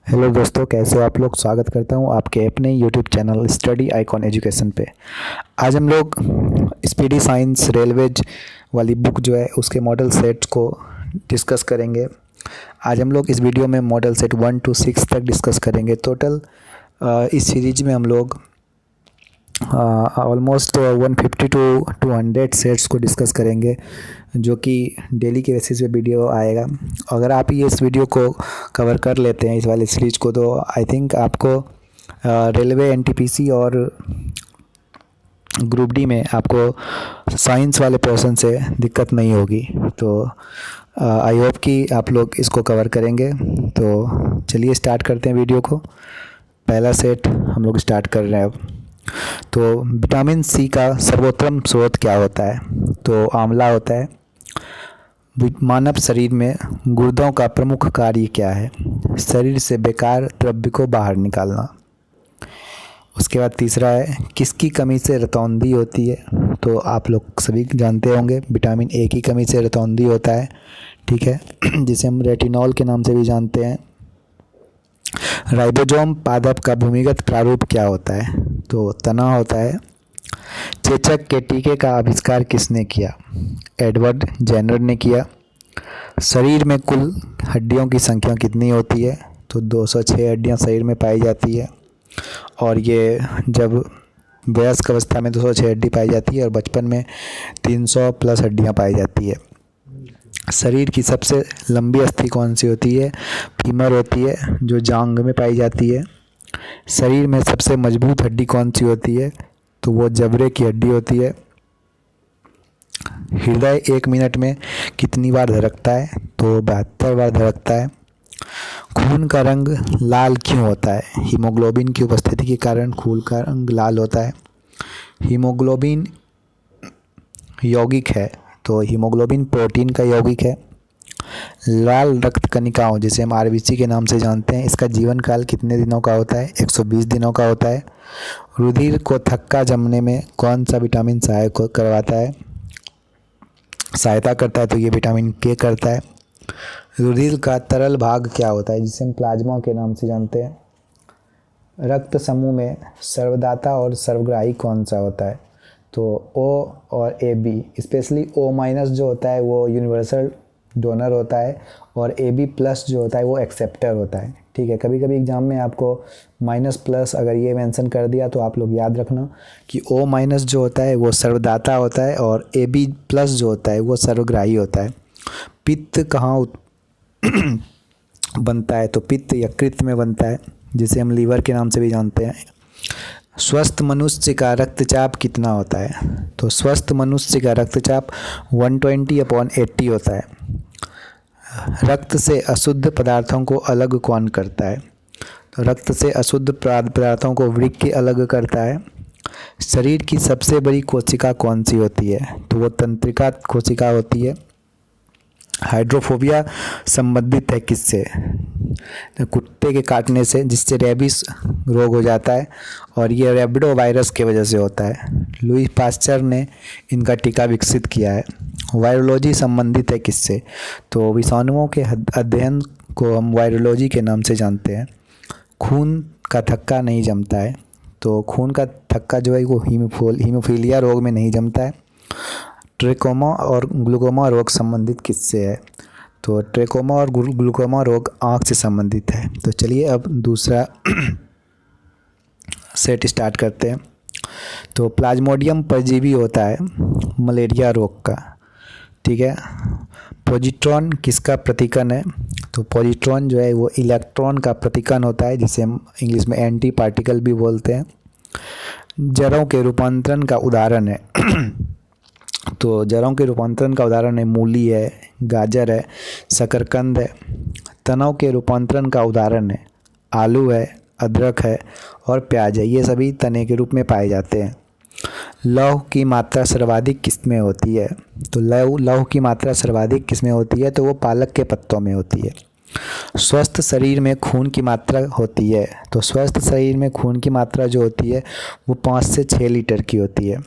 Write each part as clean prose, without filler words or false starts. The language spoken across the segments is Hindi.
हेलो दोस्तों, कैसे हो आप लोग। स्वागत करता हूं आपके अपने YouTube channel study icon education पे। आज हम लोग स्पीडी साइंस रेलवेज वाली बुक जो है उसके मॉडल सेट को डिस्कस करेंगे। आज हम लोग इस वीडियो में मॉडल सेट 1 to 6 तक डिस्कस करेंगे। टोटल इस सीरीज में हम लोग ऑलमोस्ट 150 टू 200 सेट्स को डिस्कस करेंगे, जो कि डेली के बेसिस पे वीडियो आएगा। अगर आप ये इस वीडियो को कवर कर लेते हैं, इस वाले सीरीज को, तो आई थिंक आपको रेलवे एनटीपीसी और ग्रुप डी में आपको साइंस वाले पोर्शन से दिक्कत नहीं होगी। तो आई होप कि आप लोग इसको कवर करेंगे। तो चलिए स्टार्ट करते हैं वीडियो को। पहला सेट हम लोग स्टार्ट कर रहे हैं अब। तो विटामिन सी का सर्वोत्तम स्रोत क्या होता है? तो आंवला होता है। मानव शरीर में गुर्दों का प्रमुख कार्य क्या है? शरीर से बेकार द्रव्य को बाहर निकालना। उसके बाद तीसरा है, किसकी कमी से रतौंधी होती है? तो आप लोग सभी जानते होंगे, विटामिन ए की कमी से रतौंधी होता है, ठीक है, जिसे हम रेटिनॉल के नाम से भी जानते हैं। राइबोसोम पादप का भूमिगत प्रारूप क्या होता है? तो तना होता है। चेचक के टीके का आविष्कार किसने किया? एडवर्ड जेनर ने किया। शरीर में कुल हड्डियों की संख्या कितनी होती है? तो 206 हड्डियां शरीर में पाई जाती है। और ये जब वयस्क अवस्था में 206 हड्डी पाई जाती है और बचपन में 300 प्लस हड्डियां पाई जाती है। शरीर की सबसे लंबी अस्थि कौन सी होती है? फीमर होती है, जो जांघ में पाई जाती है। शरीर में सबसे मजबूत हड्डी कौन सी होती है? तो वो जबड़े की हड्डी होती है। हृदय 1 मिनट में कितनी बार धड़कता है? तो 72 बार धड़कता है। खून का रंग लाल क्यों होता है? हीमोग्लोबिन की उपस्थिति के कारण खून का रंग लाल होता है। हीमोग्लोबिन यौगिक है, तो हीमोग्लोबिन प्रोटीन का यौगिक है। लाल रक्त कणिकाओं, जिसे हम आरबीसी के नाम से जानते हैं, इसका जीवन काल कितने दिनों का होता है? 120 दिनों का होता है। रुधिर को थक्का जमने में कौन सा विटामिन सहायक करवाता है, सहायता करता है? तो ये विटामिन के करता है। रुधिर का तरल भाग क्या होता है, जिसे हम प्लाज्मा के नाम से जानते हैं? रक्त समूह में सर्वदाता और सर्वग्राही कौन सा होता है? तो ओ और A B, specially O minus जो होता है वो यूनिवर्सल डोनर होता है, और ए बी प्लस जो होता है वो एक्सेप्टर होता है, ठीक है। कभी कभी एग्जाम में आपको माइनस प्लस अगर ये मेंशन कर दिया तो आप लोग याद रखना कि ओ माइनस जो होता है वो सर्वदाता होता है और ए बी प्लस जो होता है वो सर्वग्राही होता है। पित्त कहाँ बनता है? तो पित्त यकृत में बनता है, जिसे हम लीवर के नाम से भी जानते हैं। स्वस्थ मनुष्य का रक्तचाप कितना होता है? तो स्वस्थ मनुष्य का रक्तचाप 120/80 होता है। रक्त से अशुद्ध पदार्थों को अलग कौन करता है? तो रक्त से अशुद्ध पदार्थों को वृक्क अलग करता है। शरीर की सबसे बड़ी कोशिका कौन सी होती है? तो वो तंत्रिका कोशिका होती है। हाइड्रोफोबिया संबंधित है किससे? तो कुत्ते के काटने से, जिससे रेबिस रोग हो जाता है, और ये रेबिडो वायरस की वजह से होता है। लुई पास्चर ने इनका टीका विकसित किया है। वायरोलॉजी संबंधित है किससे? तो विषाणुओं के अध्ययन को हम वायरोलॉजी के नाम से जानते हैं। खून का थक्का नहीं जमता है, तो खून का थक्का जो है वो हीमोफीलिया रोग में नहीं जमता है। ट्रेकोमा और ग्लूकोमा रोग संबंधित किससे है? तो ट्रेकोमा और ग्लूकोमा रोग आँख से संबंधित है। तो चलिए अब दूसरा सेट स्टार्ट करते हैं। तो प्लाज्मोडियम परजीवी होता है मलेरिया रोग का, ठीक है। पॉजिट्रॉन किसका प्रतीकन है? तो पॉजिट्रॉन जो है वो इलेक्ट्रॉन का प्रतीकन होता है, जिसे हम इंग्लिश में एंटी पार्टिकल भी बोलते हैं। जड़ों के रूपांतरण का उदाहरण है तो जड़ों के रूपांतरण का उदाहरण है मूली है, गाजर है, शकरकंद है। तनों के रूपांतरण का उदाहरण है आलू है, अदरक है और प्याज है। ये सभी तने के रूप में पाए जाते हैं। लौह की मात्रा सर्वाधिक किसमें होती है? तो लौह की मात्रा सर्वाधिक किसमें होती है? तो वो पालक के पत्तों में होती है। स्वस्थ शरीर में खून की मात्रा होती है, तो स्वस्थ शरीर में खून की मात्रा जो होती है वो 5 से 6 लीटर की होती है।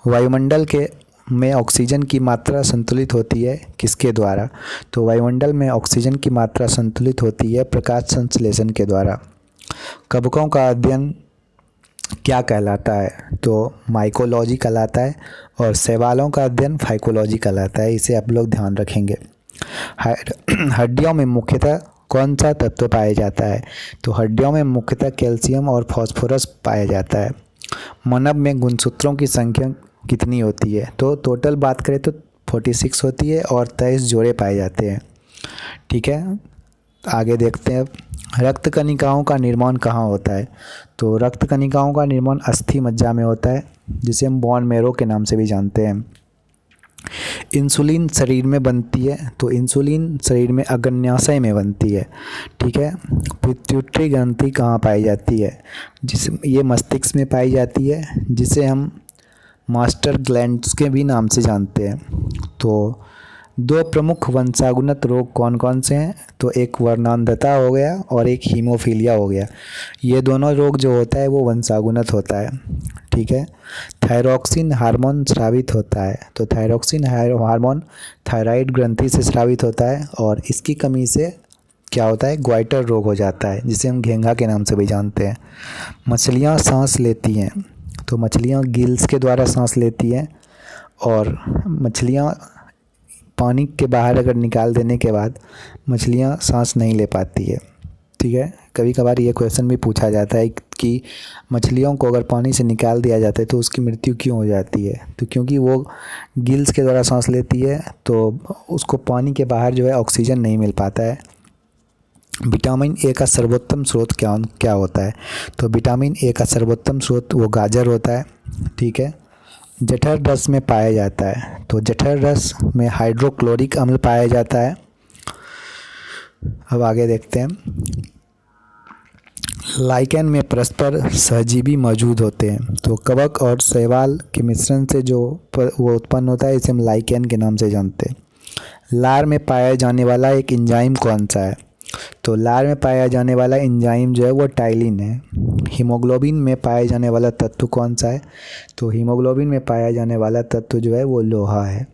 वायुमंडल के में ऑक्सीजन की मात्रा संतुलित होती है किसके द्वारा? तो वायुमंडल में ऑक्सीजन की मात्रा संतुलित होती है प्रकाश संश्लेषण के द्वारा। कवकों का अध्ययन क्या कहलाता है? तो माइकोलॉजी कहलाता है, और शैवालों का अध्ययन फाइकोलॉजी कहलाता है। इसे आप लोग ध्यान रखेंगे। हड्डियों में मुख्यतः कौन सा तत्व पाया जाता है? तो हड्डियों में मुख्यतः कैल्शियम और फास्फोरस पाया जाता है। मानव में गुणसूत्रों की संख्या कितनी होती है? तो टोटल बात करें तो 46 होती है और 23 जोड़े पाए जाते हैं। ठीक है, आगे देखते हैं अब। रक्त कणिकाओं का निर्माण कहाँ होता है? तो रक्त कणिकाओं का निर्माण अस्थि मज्जा में होता है, जिसे हम बोन मैरो के नाम से भी जानते हैं। इंसुलिन शरीर में बनती है, तो इंसुलिन शरीर में अग्न्याशय में बनती है। ठीक है, पिट्यूटरी ग्रंथि कहाँ पाई जाती है? ये मस्तिष्क में पाई जाती है, जिसे हम मास्टर ग्लैंड्स के भी नाम से जानते हैं। तो दो प्रमुख वंशानुगत रोग कौन कौन से हैं? तो एक वर्णांधता हो गया और एक हीमोफीलिया हो गया। ये दोनों रोग जो होता है वो वंशानुगत होता है। ठीक है, थायरॉक्सिन हार्मोन स्रावित होता है, तो थायरॉक्सिन हार्मोन थायराइड ग्रंथि से स्रावित होता है, और इसकी कमी से क्या होता है? ग्वाइटर रोग हो जाता है, जिसे हम घेंघा के नाम से भी जानते हैं। मछलियाँ सांस लेती हैं, तो मछलियाँ गिल्स के द्वारा सांस लेती हैं, और मछलियाँ पानी के बाहर अगर निकाल देने के बाद मछलियाँ सांस नहीं ले पाती है। ठीक है, कभी कभार ये क्वेश्चन भी पूछा जाता है कि मछलियों को अगर पानी से निकाल दिया जाता है तो उसकी मृत्यु क्यों हो जाती है? तो क्योंकि वो गिल्स के द्वारा सांस लेती है, तो उसको पानी के बाहर जो है ऑक्सीजन नहीं मिल पाता है। विटामिन ए का सर्वोत्तम स्रोत क्या होता है? तो विटामिन ए का सर्वोत्तम स्रोत वो गाजर होता है। ठीक है, जठर रस में पाया जाता है, तो जठर रस में हाइड्रोक्लोरिक अम्ल पाया जाता है। अब आगे देखते हैं। लाइकेन में परस्पर सहजीवी मौजूद होते हैं, तो कवक और शैवाल के मिश्रण से जो वो उत्पन्न होता है, इसे हम लाइकेन के नाम से जानते हैं। लार में पाया जाने वाला एक एंजाइम कौन सा है? तो लार में पाया जाने वाला एंजाइम जो है वो टाइलिन है। हीमोग्लोबिन में पाया जाने वाला तत्व कौन सा है? तो हीमोग्लोबिन में पाया जाने वाला तत्व जो है वो लोहा है।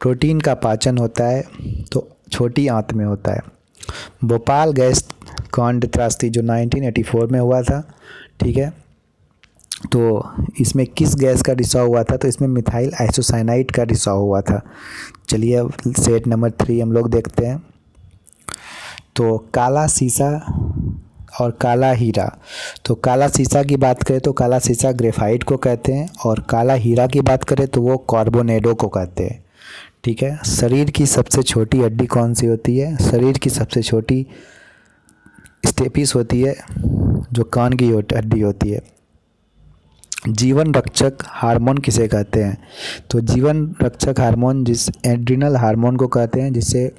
प्रोटीन का पाचन होता है तो छोटी आंत में होता है। भोपाल गैस कांड त्रासदी जो 1984 में हुआ था। ठीक है, तो इसमें किस गैस का रिसाव हुआ था? तो इसमें मिथाइल आइसोसाइनाइड का रिसाव हुआ था। चलिए अब सेट नंबर 3 हम लोग देखते हैं। तो काला शीशा और काला हीरा। तो काला शीशा की बात करें तो काला शीशा ग्रेफाइट को कहते हैं, और काला हीरा की बात करें तो वो कार्बोनेडो को कहते हैं। ठीक है, शरीर की सबसे छोटी हड्डी कौन सी होती है? शरीर की सबसे छोटी स्टेपिस होती है, जो कान की हड्डी होती है। जीवन रक्षक हार्मोन किसे कहते हैं? तो जीवन रक्षक हार्मोन जिस एड्रिनल हार्मोन को कहते हैं, जिसे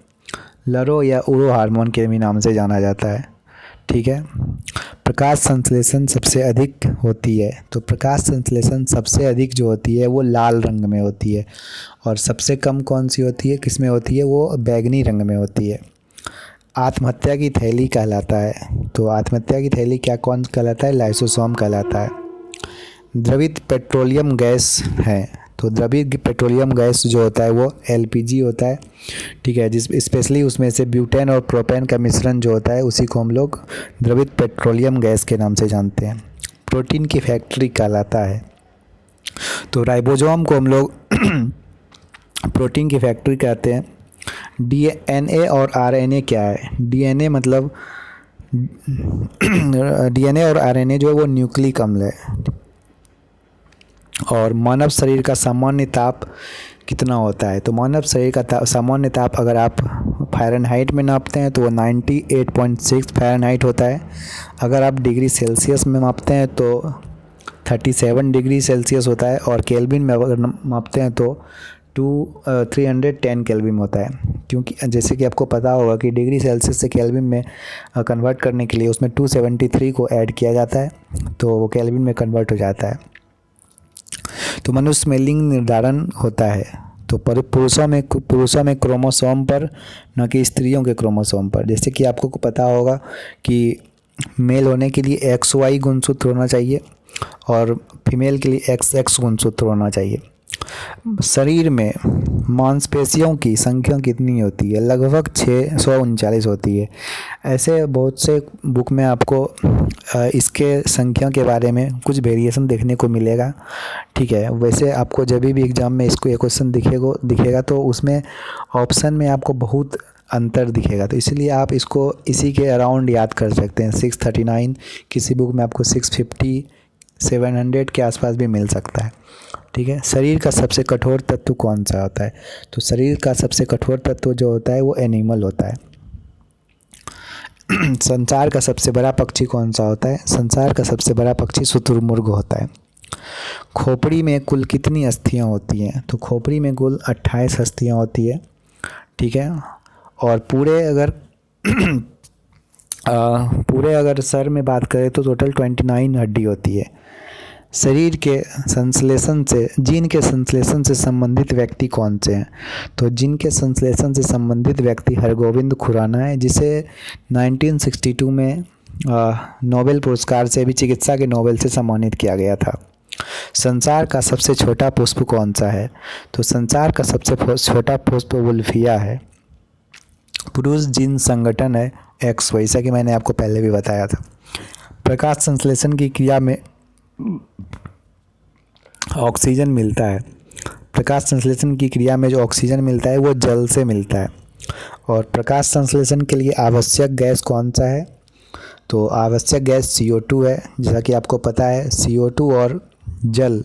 लरो या उरो हार्मोन के भी नाम से जाना जाता है। ठीक है, प्रकाश संश्लेषण सबसे अधिक होती है, तो प्रकाश संश्लेषण सबसे अधिक जो होती है वो लाल रंग में होती है, और सबसे कम कौन सी होती है, किस में होती है? वो बैगनी रंग में होती है। आत्महत्या की थैली कहलाता है, तो आत्महत्या की थैली कौन कहलाता है? लाइसोसोम कहलाता है। द्रवित पेट्रोलियम गैस है, तो द्रवित पेट्रोलियम गैस जो होता है वो एलपीजी होता है। ठीक है, जिस स्पेशली उसमें से ब्यूटेन और प्रोपेन का मिश्रण जो होता है उसी को हम लोग द्रवित पेट्रोलियम गैस के नाम से जानते हैं। प्रोटीन की फैक्ट्री कहलाता है, तो राइबोसोम को हम लोग प्रोटीन की फैक्ट्री कहते हैं। डीएनए और आरएनए क्या है? डीएनए मतलब डीएनए और आरएनए जो है वो न्यूक्लिक अम्ल है। और मानव शरीर का सामान्य ताप कितना होता है? तो मानव शरीर का सामान्य ताप अगर आप फ़ारेनहाइट में नापते हैं तो वो 98.6 फ़ारेनहाइट होता है। अगर आप डिग्री सेल्सियस में मापते हैं तो 37 डिग्री सेल्सियस होता है, और केल्विन में अगर मापते हैं तो 310 केल्विन होता है। क्योंकि जैसे कि आपको पता होगा कि डिग्री सेल्सियस से केल्विन में कन्वर्ट करने के लिए उसमें 273 को ऐड किया जाता है, तो वो केल्विन में कन्वर्ट हो जाता है। तो मनुष्य में लिंग निर्धारण होता है, तो पुरुषों में क्रोमोसोम पर, न कि स्त्रियों के क्रोमोसोम पर। जैसे कि आपको पता होगा कि मेल होने के लिए XY गुणसूत्र होना चाहिए और फीमेल के लिए XX गुणसूत्र होना चाहिए। शरीर में मांसपेशियों की संख्या कितनी होती है? लगभग 639 होती है। ऐसे बहुत से बुक में आपको इसके संख्या के बारे में कुछ वेरिएशन देखने को मिलेगा। ठीक है, वैसे आपको जब भी एग्ज़ाम में इसको ये क्वेश्चन दिखेगा तो उसमें ऑप्शन में आपको बहुत अंतर दिखेगा, तो इसलिए आप इसको इसी के अराउंड याद कर सकते हैं। 639, किसी बुक में आपको 650, 700 के आसपास भी मिल सकता है। ठीक है, शरीर का सबसे कठोर तत्व कौन सा होता है? तो शरीर का सबसे कठोर तत्व जो होता है वो एनिमल होता है। संसार का सबसे बड़ा पक्षी कौन सा होता है? संसार का सबसे बड़ा पक्षी शुतुरमुर्ग होता है। खोपड़ी में कुल कितनी अस्थियां होती हैं? तो खोपड़ी में कुल 28 अस्थियां होती है। ठीक है, और पूरे अगर सर में बात करें तो टोटल 29 हड्डी होती है। शरीर के संश्लेषण से, जीन के संश्लेषण से संबंधित व्यक्ति कौन से हैं? तो जीन के संश्लेषण से संबंधित व्यक्ति हरगोविंद खुराना है, जिसे 1962 में नोबेल पुरस्कार से भी, चिकित्सा के नोबेल से सम्मानित किया गया था। संसार का सबसे छोटा पुष्प कौन सा है? तो संसार का सबसे छोटा पुष्प वुल्फिया है। पुरुष जीन संगठन है एक्स, जैसा कि मैंने आपको पहले भी बताया था। प्रकाश संश्लेषण की क्रिया में ऑक्सीजन मिलता है। प्रकाश संश्लेषण की क्रिया में जो ऑक्सीजन मिलता है वो जल से मिलता है। और प्रकाश संश्लेषण के लिए आवश्यक गैस कौन सा है? तो आवश्यक गैस CO2 है। जैसा कि आपको पता है CO2 और जल,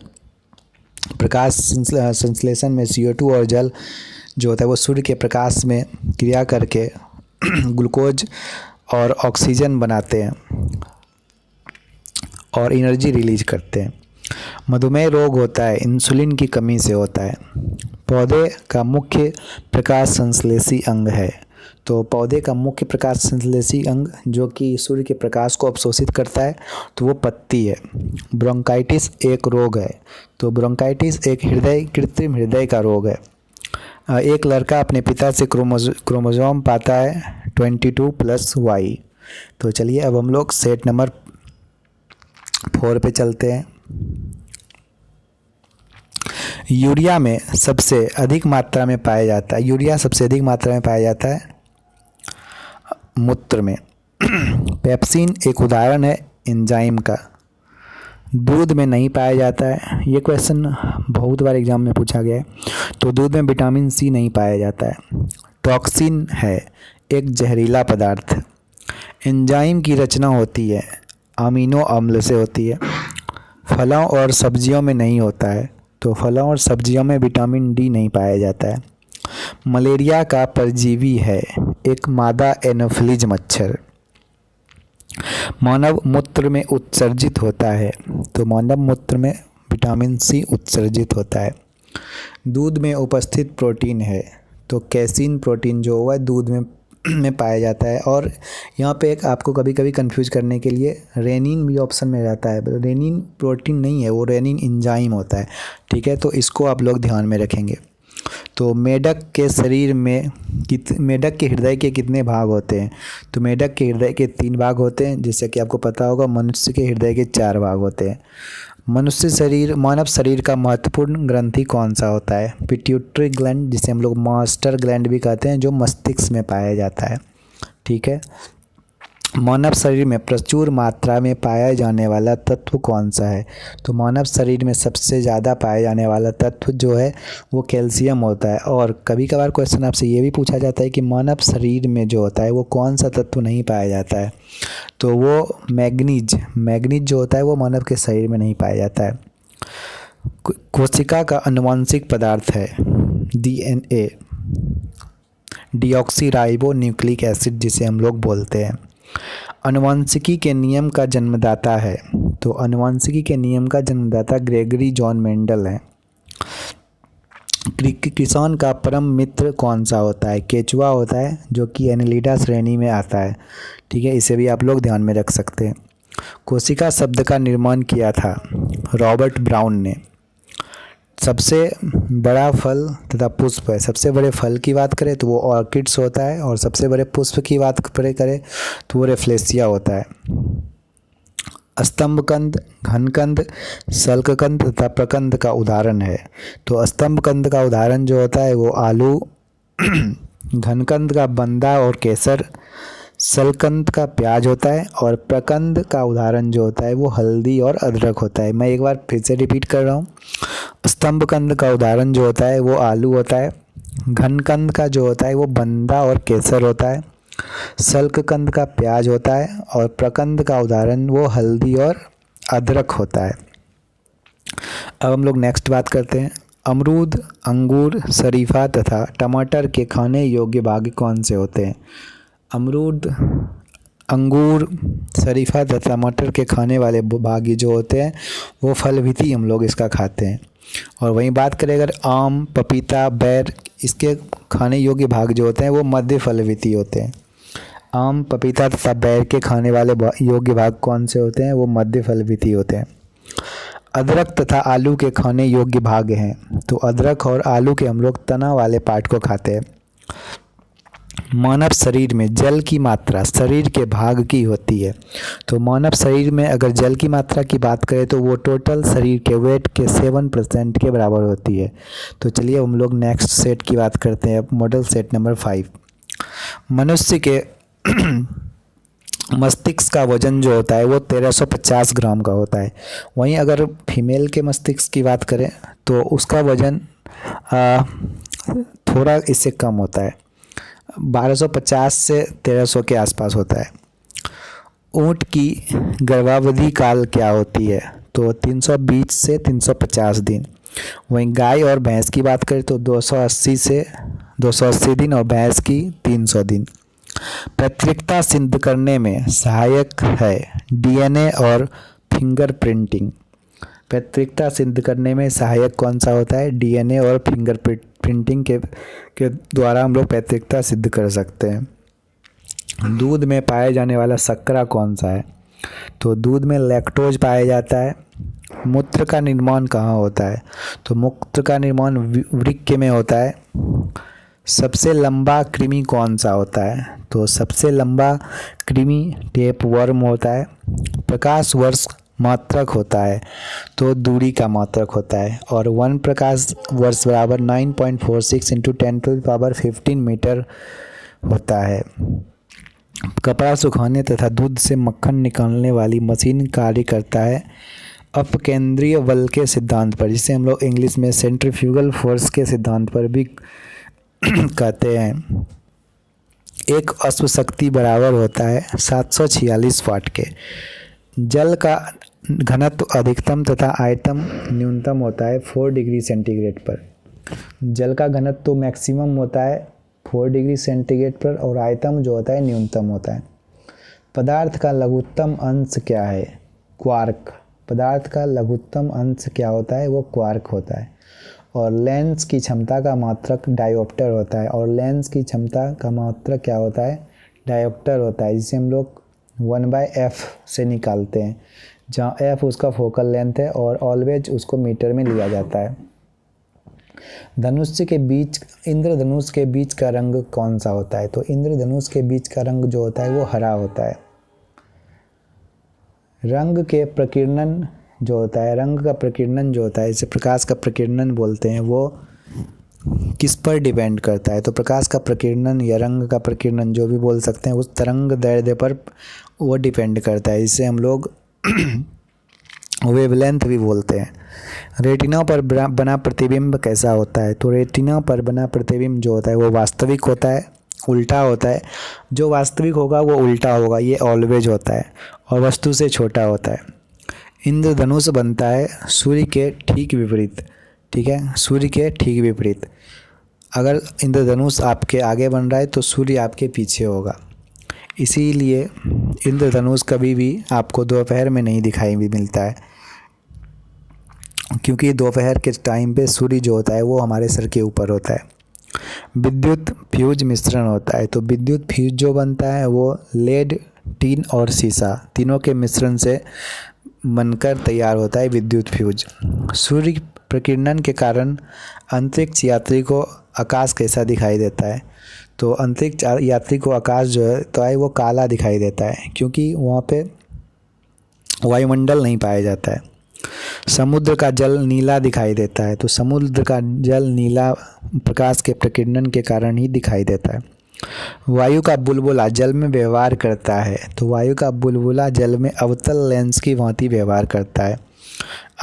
प्रकाश संश्लेषण में CO2 और जल जो होता है वो सूर्य के प्रकाश में क्रिया करके ग्लूकोज और ऑक्सीजन बनाते हैं और एनर्जी रिलीज करते हैं। मधुमेह रोग होता है इंसुलिन की कमी से होता है। पौधे का मुख्य प्रकाश संश्लेषी अंग है। तो पौधे का मुख्य प्रकाश संश्लेषी अंग जो कि सूर्य के प्रकाश को अवशोषित करता है तो वो पत्ती है। ब्रोंकाइटिस एक रोग है। तो ब्रोंकाइटिस एक कृत्रिम हृदय का रोग है। एक लड़का अपने पिता से क्रोमोसोम पाता है 22+Y। तो चलिए अब हम लोग सेट नंबर 4 पे चलते हैं। यूरिया में सबसे अधिक मात्रा में पाया जाता है, यूरिया सबसे अधिक मात्रा में पाया जाता है मूत्र में। पेप्सिन एक उदाहरण है एंजाइम का। दूध में नहीं पाया जाता है। ये क्वेश्चन बहुत बार एग्जाम में पूछा गया है। तो दूध में विटामिन C नहीं पाया जाता है। टॉक्सिन है एक जहरीला पदार्थ। एंजाइम की रचना होती है अमीनो अम्ल से होती है। फलों और सब्जियों में नहीं होता है। तो फलों और सब्जियों में विटामिन D नहीं पाया जाता है। मलेरिया का परजीवी है एक मादा एनोफिलीज मच्छर। मानव मूत्र में उत्सर्जित होता है। तो मानव मूत्र में विटामिन C उत्सर्जित होता है। दूध में उपस्थित प्रोटीन है। तो कैसीन प्रोटीन जो हुआ दूध में पाया जाता है। और यहाँ पे एक आपको कभी कभी कंफ्यूज करने के लिए रेनिन भी ऑप्शन में रहता है। रेनिन प्रोटीन नहीं है, वो रेनिन एंजाइम होता है। ठीक है, तो इसको आप लोग ध्यान में रखेंगे। तो मेढक के शरीर में मेढक के हृदय के कितने भाग होते हैं? तो मेढक के हृदय के 3 भाग होते हैं, जैसे कि आपको पता होगा। मनुष्य के हृदय के 4 भाग होते हैं। मानव शरीर का महत्वपूर्ण ग्रंथि कौन सा होता है? पिट्यूटरी ग्लैंड, जिसे हम लोग मास्टर ग्लैंड भी कहते हैं, जो मस्तिष्क में पाया जाता है। ठीक है, मानव शरीर में प्रचुर मात्रा में पाया जाने वाला तत्व कौन सा है? तो मानव शरीर में सबसे ज़्यादा पाया जाने वाला तत्व जो है वो कैल्शियम होता है। और कभी कभार क्वेश्चन आपसे ये भी पूछा जाता है कि मानव शरीर में जो होता है वो कौन सा तत्व नहीं पाया जाता है? तो वो मैग्नीज जो होता है वो मानव के शरीर में नहीं पाया जाता है। कोशिका का आनुवंशिक पदार्थ है DNA, डीऑक्सी राइबो एसिड, जिसे हम लोग बोलते हैं। आनुवंशिकी के नियम का जन्मदाता है। तो आनुवंशिकी के नियम का जन्मदाता ग्रेगरी जॉन मेंडल है। किसान का परम मित्र कौन सा होता है? केचुआ होता है, जो कि एनेलिडा श्रेणी में आता है। ठीक है, इसे भी आप लोग ध्यान में रख सकते हैं। कोशिका शब्द का निर्माण किया था रॉबर्ट ब्राउन ने। सबसे बड़ा फल तथा पुष्प है। सबसे बड़े फल की बात करें तो वो ऑर्किड्स होता है, और सबसे बड़े पुष्प की बात करें तो वो रेफ्लेसिया होता है। स्तंभकंद, घनकंद, शल्ककंद तथा प्रकंद का उदाहरण है। तो स्तंभकंद का उदाहरण जो होता है वो आलू, घनकंद का बंदा और केसर, शल्ककंद का प्याज होता है, और प्रकंद का उदाहरण जो होता है वो हल्दी और अदरक होता है। मैं एक बार फिर से रिपीट कर रहा हूँ। स्तंभकंद का उदाहरण जो होता है वो आलू होता है, घनकंद का जो होता है वो बंदा और केसर होता है, शल्ककंद का प्याज होता है, और प्रकंद का उदाहरण वो हल्दी और अदरक होता है। अब हम लोग नेक्स्ट बात करते हैं। अमरूद, अंगूर, शरीफा तथा टमाटर के खाने योग्य भाग कौन से होते हैं? अमरूद, अंगूर, शरीफा तथा टमाटर के खाने वाले भाग जो होते हैं वो फल भी थी, हम लोग इसका खाते हैं। और वहीं बात करें अगर आम, पपीता, बैर, इसके खाने योग्य भाग जो होते हैं वो मध्य फलविती होते हैं। आम, पपीता तथा बैर के खाने वाले योग्य भाग कौन से होते हैं? वो मध्य फलविती होते हैं। अदरक तथा आलू के खाने योग्य भाग हैं। तो अदरक और आलू के हम लोग तना वाले पार्ट को खाते हैं। मानव शरीर में जल की मात्रा शरीर के भाग की होती है। तो मानव शरीर में अगर जल की मात्रा की बात करें तो वो टोटल शरीर के वेट के 7% के बराबर होती है। तो चलिए हम लोग नेक्स्ट सेट की बात करते हैं। Model set number 5। मनुष्य के मस्तिष्क का वजन जो होता है वो 1350 ग्राम का होता है। वहीं अगर फीमेल के मस्तिष्क की बात करें तो उसका वजन थोड़ा इससे कम होता है, 1250 से 1300 के आसपास होता है। ऊँट की गर्भावधि काल क्या होती है? तो 320 से 350 दिन। वहीं गाय और भैंस की बात करें तो 280 दिन और भैंस की 300 दिन। पैतृकता सिद्ध करने में सहायक है डीएनए और फिंगरप्रिंटिंग। पैतृकता सिद्ध करने में सहायक कौन सा होता है? डीएनए और फिंगरप्रिंटिंग के द्वारा हम लोग पैतृकता सिद्ध कर सकते हैं। दूध में पाया जाने वाला शर्करा कौन सा है? तो दूध में लैक्टोज पाया जाता है। मूत्र का निर्माण कहाँ होता है? तो मूत्र का निर्माण वृक्क में होता है। सबसे लंबा कृमि कौन सा होता है? तो सबसे लंबा कृमि टेप वर्म होता है। प्रकाश वर्ष मात्रक होता है तो दूरी का मात्रक होता है, और 1 प्रकाश वर्ष बराबर 9.46 × 10⁻15 मीटर होता है। कपड़ा सुखाने तथा दूध से मक्खन निकालने वाली मशीन कार्य करता है अपकेंद्रीय बल के सिद्धांत पर, जिसे हम लोग इंग्लिश में सेंट्रीफ्यूगल फोर्स के सिद्धांत पर भी कहते हैं। एक अश्व शक्ति बराबर होता है 746 वाट के। जल का घनत्व अधिकतम तथा आयतन न्यूनतम होता है 4 डिग्री सेंटीग्रेड पर। जल का घनत्व मैक्सिमम होता है 4 डिग्री सेंटीग्रेड पर, और आयतन जो होता है न्यूनतम होता है। पदार्थ का लघुत्तम अंश क्या है? क्वार्क। पदार्थ का लघुत्तम अंश क्या होता है? वो क्वार्क होता है। और लेंस की क्षमता का मात्रक डायोप्टर होता है, और लेंस की क्षमता का मात्रक क्या होता है? डायोप्टर होता है, जिसे हम लोग 1/f से निकालते हैं, जहाँ f उसका फोकल लेंथ है और ऑलवेज उसको मीटर में लिया जाता है। धनुष के बीच इंद्रधनुष के बीच का रंग कौन सा होता है? तो इंद्रधनुष के बीच का रंग जो होता है वो हरा होता है। रंग के प्रकीर्णन जो होता है, रंग का प्रकीर्णन जो होता है, इसे प्रकाश का प्रकीर्णन बोलते हैं, वो किस पर डिपेंड करता है? तो प्रकाश का प्रकीर्णन या रंग का प्रकीर्णन जो भी बोल सकते हैं, उस तरंग दैर्ध्य पर वो डिपेंड करता है। इसे हम लोग वेवलेंथ भी बोलते हैं। रेटिना पर बना प्रतिबिंब कैसा होता है? तो रेटिना पर बना प्रतिबिंब जो होता है वो वास्तविक होता है, उल्टा होता है। जो वास्तविक होगा वो उल्टा होगा, ये ऑलवेज होता है, और वस्तु से छोटा होता है। इंद्रधनुष बनता है सूर्य के ठीक विपरीत, ठीक है, सूर्य के ठीक विपरीत। अगर इंद्रधनुष आपके आगे बन रहा है तो सूर्य आपके पीछे होगा। इसीलिए इंद्रधनुष कभी भी आपको दोपहर में नहीं दिखाई भी मिलता है, क्योंकि दोपहर के टाइम पे सूर्य जो होता है वो हमारे सर के ऊपर होता है। विद्युत फ्यूज मिश्रण होता है। तो विद्युत फ्यूज जो बनता है वो लेड, टीन और सीसा तीनों के मिश्रण से बनकर तैयार होता है विद्युत फ्यूज। सूर्य प्रकीर्णन के कारण अंतरिक्ष यात्री को आकाश कैसा दिखाई देता है? तो अंतरिक्ष यात्री को आकाश जो है तो है वो काला दिखाई देता है, क्योंकि वहाँ पे वायुमंडल नहीं पाया जाता है। समुद्र का जल नीला दिखाई देता है, तो समुद्र का जल नीला प्रकाश के प्रकीर्णन के कारण ही दिखाई देता है। वायु का बुलबुला जल में व्यवहार करता है, तो वायु का बुलबुला जल में अवतल लेंस की भांति व्यवहार करता है।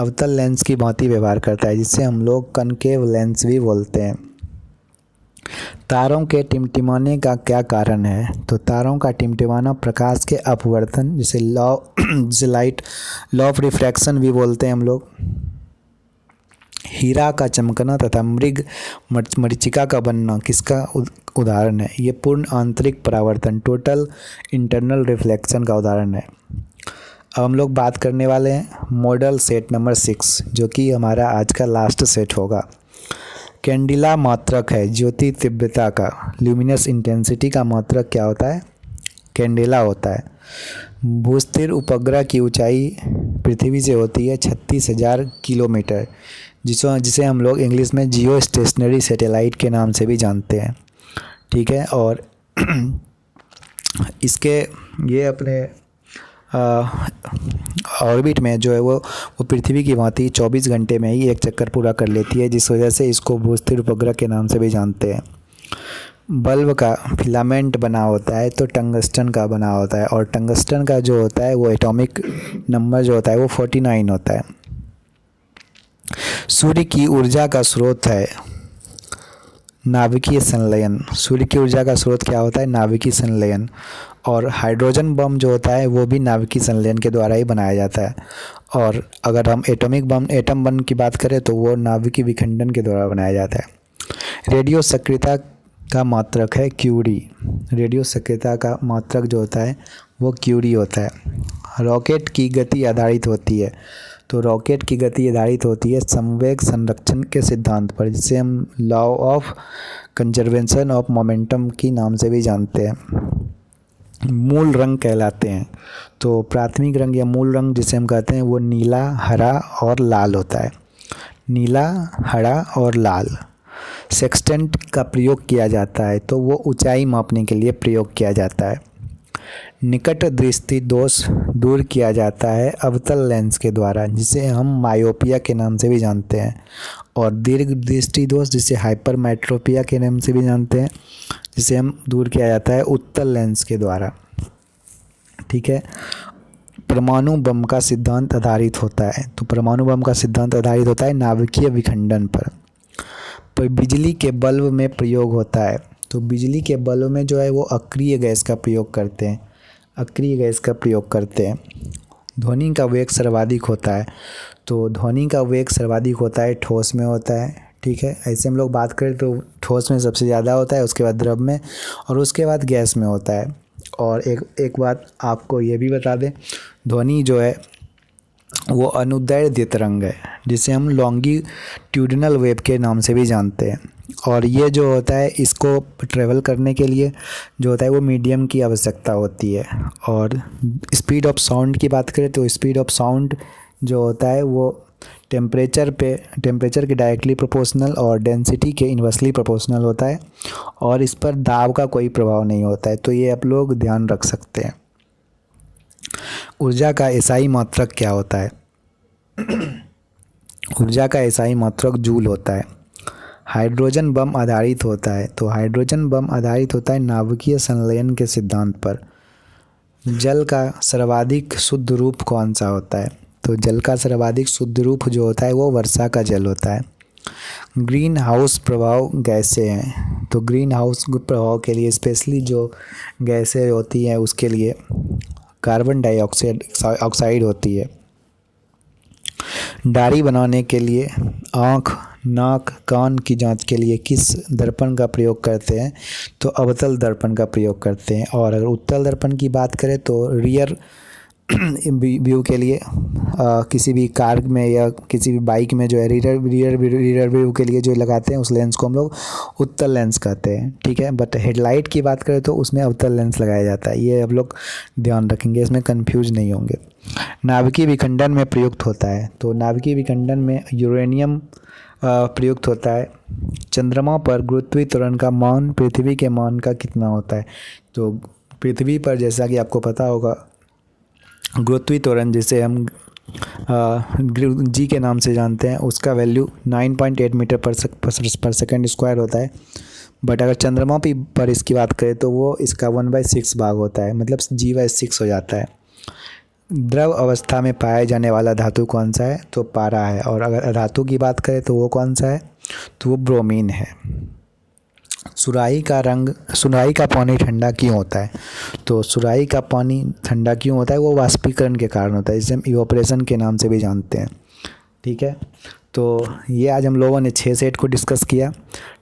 अवतल लेंस की भांति व्यवहार करता है, जिसे हम लोग कनकेव लेंस भी बोलते हैं। तारों के टिमटिमाने का क्या कारण है? तो तारों का टिमटिमाना प्रकाश के अपवर्तन, जिसे लाइट लॉ ऑफ रिफ्रैक्शन भी बोलते हैं हम लोग। हीरा का चमकना तथा मृग मरीचिका का बनना किसका उदाहरण है? ये पूर्ण आंतरिक परावर्तन, टोटल इंटरनल रिफ्लेक्शन का उदाहरण है। अब हम लोग बात करने वाले हैं मॉडल सेट नंबर 6, जो कि हमारा आज का लास्ट सेट होगा। कैंडिला मात्रक है ज्योति तीव्रता का, ल्यूमिनस इंटेंसिटी का मात्रक क्या होता है? कैंडेला होता है। भूस्थिर उपग्रह की ऊंचाई पृथ्वी से होती है 36,000 किलोमीटर, जिसे हम लोग इंग्लिश में जियो स्टेशनरी सैटेलाइट के नाम से भी जानते हैं। ठीक है, और इसके ये अपने ऑर्बिट में जो है वो पृथ्वी की भांति 24 घंटे में ही एक चक्कर पूरा कर लेती है, जिस वजह से इसको भूस्थिर उपग्रह के नाम से भी जानते हैं। बल्ब का फिलामेंट बना होता है तो टंगस्टन का बना होता है, और टंगस्टन का जो होता है वो एटॉमिक नंबर जो होता है वो 49 होता है। सूर्य की ऊर्जा का स्रोत है नाभिकीय संलयन। सूर्य की ऊर्जा का स्रोत क्या होता है? नाभिकीय संलयन। और हाइड्रोजन बम जो होता है वो भी नाभिकीय संलयन के द्वारा ही बनाया जाता है। और अगर हम एटम बम की बात करें तो वो नाभिकीय विखंडन के द्वारा बनाया जाता है। रेडियो सक्रियता का मात्रक है क्यूरी। रेडियो सक्रियता का मात्रक जो होता है वो क्यूरी होता है। रॉकेट की गति आधारित होती है, तो रॉकेट की गति आधारित होती है संवेग संरक्षण के सिद्धांत पर, जिसे हम law of conservation of momentum की नाम से भी जानते हैं। मूल रंग कहलाते हैं, तो प्राथमिक रंग या मूल रंग जिसे हम कहते हैं वो नीला, हरा और लाल होता है। नीला, हरा और लाल। सेक्सटेंट का प्रयोग किया जाता है, तो वो ऊंचाई मापने के लिए प्रयोग किया जाता है। निकट दृष्टि दोष दूर किया जाता है अवतल लेंस के द्वारा, जिसे हम मायोपिया के नाम से भी जानते हैं। और दीर्घ दृष्टि दोष जिसे हाइपरमेट्रोपिया के नाम से भी जानते हैं, जिसे हम दूर किया जाता है उत्तल लेंस के द्वारा। ठीक है। परमाणु बम का सिद्धांत आधारित होता है, तो परमाणु बम का सिद्धांत आधारित होता है नाभिकीय विखंडन पर। बिजली के बल्ब में प्रयोग होता है, तो बिजली के बल्ब में जो है वो अक्रिय गैस का प्रयोग करते हैं। अक्रिय गैस का प्रयोग करते हैं। ध्वनि का वेग सर्वाधिक होता है, तो ध्वनि का वेग सर्वाधिक होता है ठोस में होता है। ठीक है, ऐसे हम लोग बात करें तो ठोस में सबसे ज़्यादा होता है, उसके बाद द्रव में, और उसके बाद गैस में होता है। और एक बात आपको ये भी बता दें, ध्वनि जो है वो अनुदैर्ध्य तरंग है, जिसे हम लॉन्गिट्यूडिनल वेव के नाम से भी जानते हैं। और ये जो होता है इसको ट्रेवल करने के लिए जो होता है वो मीडियम की आवश्यकता होती है। और स्पीड ऑफ साउंड की बात करें तो स्पीड ऑफ साउंड जो होता है वो टेम्परेचर के डायरेक्टली प्रोपोर्शनल और डेंसिटी के इन्वर्सली प्रोपोर्शनल होता है, और इस पर दाब का कोई प्रभाव नहीं होता है, तो ये आप लोग ध्यान रख सकते हैं। ऊर्जा का एसआई मात्रक क्या होता है? ऊर्जा का एसआई मात्रक जूल होता है। हाइड्रोजन बम आधारित होता है, तो हाइड्रोजन बम आधारित होता है नाभिकीय संलयन के सिद्धांत पर। जल का सर्वाधिक शुद्ध रूप कौन सा होता है? तो जल का सर्वाधिक शुद्ध रूप जो होता है वो वर्षा का जल होता है। ग्रीन हाउस प्रभाव गैसें हैं, तो ग्रीन हाउस प्रभाव के लिए स्पेशली जो गैसें होती हैं उसके लिए कार्बन डाइऑक्साइड होती है। दाढ़ी बनाने के लिए, आँख, नाक, कान की जांच के लिए किस दर्पण का प्रयोग करते हैं? तो अवतल दर्पण का प्रयोग करते हैं। और अगर उत्तल दर्पण की बात करें तो रियर व्यू के लिए किसी भी कार में या किसी भी बाइक में जो है रियर व्यू के लिए जो लगाते हैं उस लेंस को हम लोग उत्तल लेंस कहते हैं। ठीक है, बट हेडलाइट की बात करें तो उसमें अवतल लेंस लगाया जाता है। ये आप लोग ध्यान रखेंगे, इसमें कंफ्यूज नहीं होंगे। नाभिकीय विखंडन में प्रयुक्त होता है, तो नाभिकीय विखंडन में यूरेनियम प्रयुक्त होता है। चंद्रमा पर गुरुत्वीय त्वरण का मान पृथ्वी के मान का कितना होता है? तो पृथ्वी पर जैसा कि आपको पता होगा गुरुत्वीय त्वरण जिसे हम जी के नाम से जानते हैं, उसका वैल्यू 9.8 मीटर पर सेकंड स्क्वायर होता है। बट अगर चंद्रमा पर इसकी बात करें तो वो इसका 1/6 भाग होता है, मतलब G/6 हो जाता है। द्रव अवस्था में पाया जाने वाला धातु कौन सा है? तो पारा है। और अगर धातु की बात करें तो वो कौन सा है? तो वो ब्रोमीन है। सुराही का पानी ठंडा क्यों होता है? तो सुराही का पानी ठंडा क्यों होता है? वो वाष्पीकरण के कारण होता है, जिसे हम इवोपरेशन के नाम से भी जानते हैं। ठीक है, तो ये आज हम लोगों ने 6 सेट को डिस्कस किया।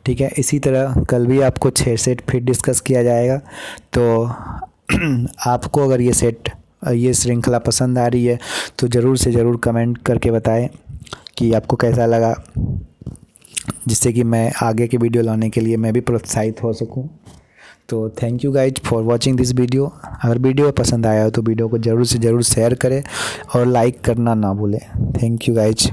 ठीक है, इसी तरह कल भी आपको 6 सेट फिर डिस्कस किया जाएगा। तो आपको अगर ये श्रृंखला पसंद आ रही है तो ज़रूर से ज़रूर कमेंट करके बताएं कि आपको कैसा लगा, जिससे कि मैं आगे के वीडियो लाने के लिए मैं भी प्रोत्साहित हो सकूं। तो thank you guys for watching this video. अगर वीडियो पसंद आया हो तो वीडियो को ज़रूर से ज़रूर शेयर करें और लाइक करना ना भूलें। Thank you guys.